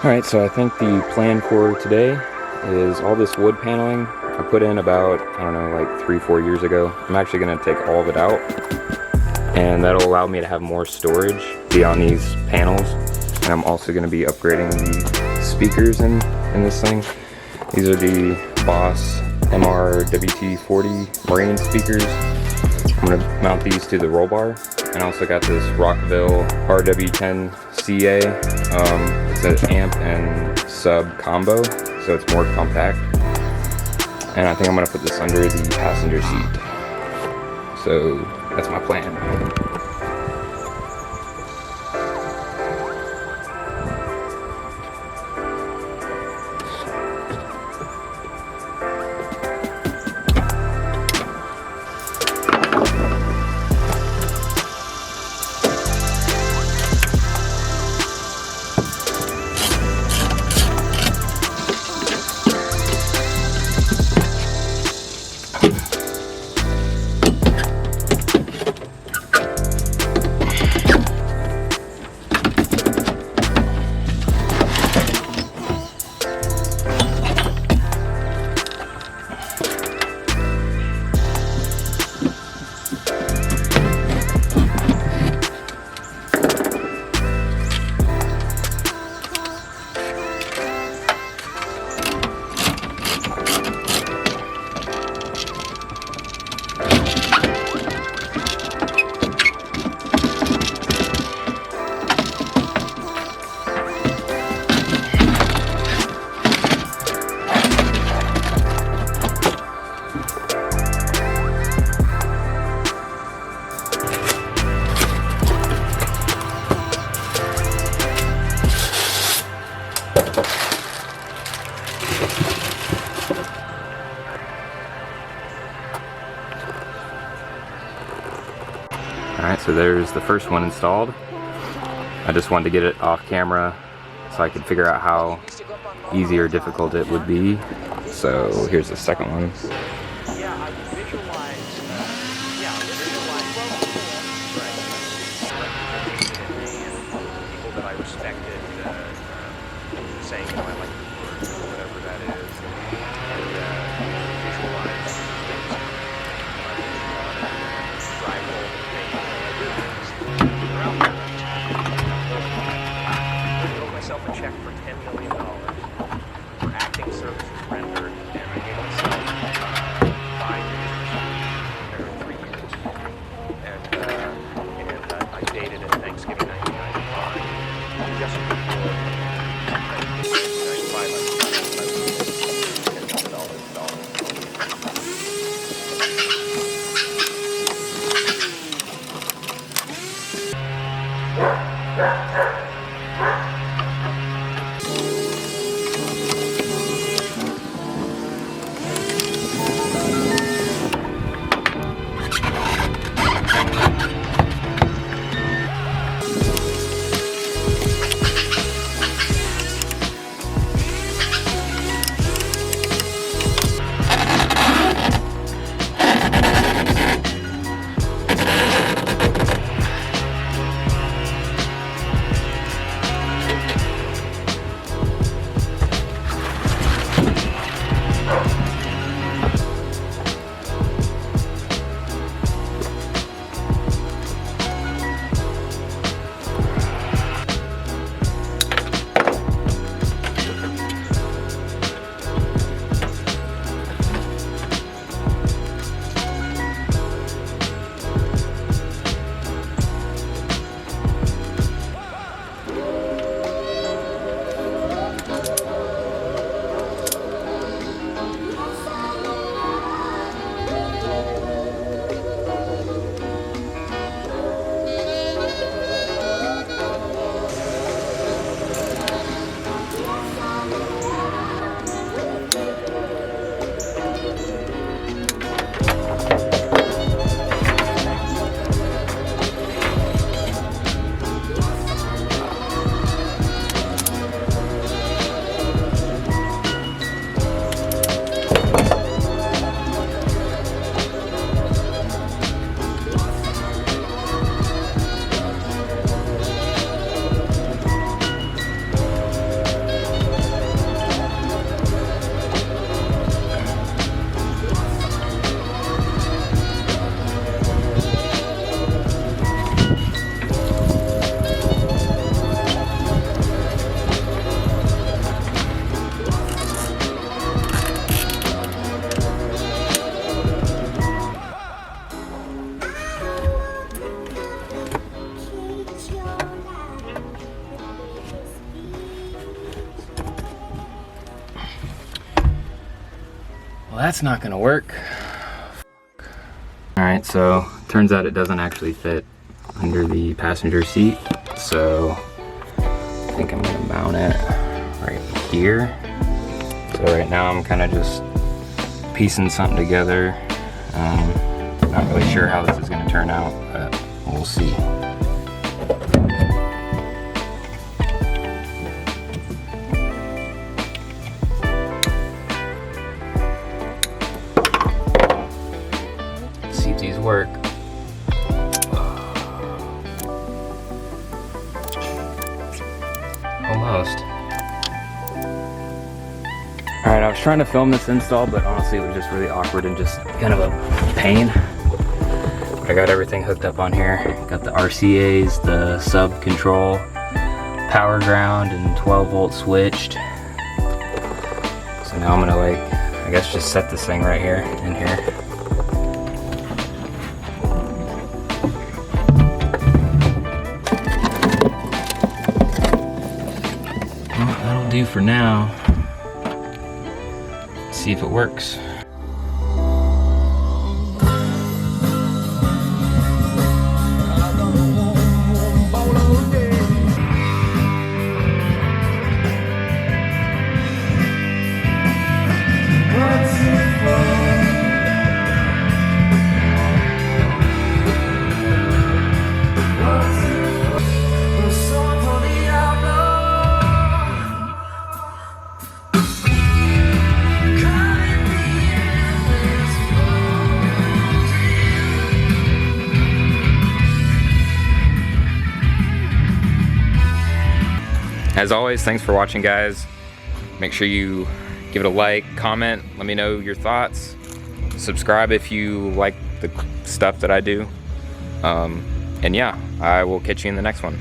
Alright, so I think the plan for today is all this wood paneling I put in about, I don't know, like 3-4 years ago. I'm actually going to take all of it out, and that'll allow me to have more storage beyond these panels. And I'm also going to be upgrading the speakers in this thing. These are the Boss MR-WT40 Marine speakers. I'm going to mount these to the roll bar. And I also got this Rockville RW10CA. It's an amp and sub combo, so it's more compact. And I think I'm going to put this under the passenger seat. So that's my plan. Alright, so there's the first one installed. I just wanted to get it off camera so I could figure out how easy or difficult it would be. So here's the second one. Yeah, I visualize people that I respected saying, I like the word, or whatever that is, and visualize things I want to drive home and think, they're out there. I wrote myself a check for $10 million for acting services rendered, and I gave myself 5 years, or 3 years, and I dated it Thanksgiving 1995, just before 1995 Well, that's not gonna work. All right, so turns out it doesn't actually fit under the passenger seat. So I think I'm gonna mount it right here. So right now I'm kind of just piecing something together. Not really sure how this is gonna turn out, but we'll see. See if these work. Almost. Alright, I was trying to film this install, but honestly it was just really awkward and just kind of a pain. I got everything hooked up on here. Got the RCAs, the sub control, power ground, and 12 volt switched. So now I'm gonna I guess just set this thing right here, in here. Well, that'll do for now. Let's see if it works. As always, thanks for watching, guys. Make sure you give it a like, comment, let me know your thoughts. Subscribe if you like the stuff that I do. And yeah, I will catch you in the next one.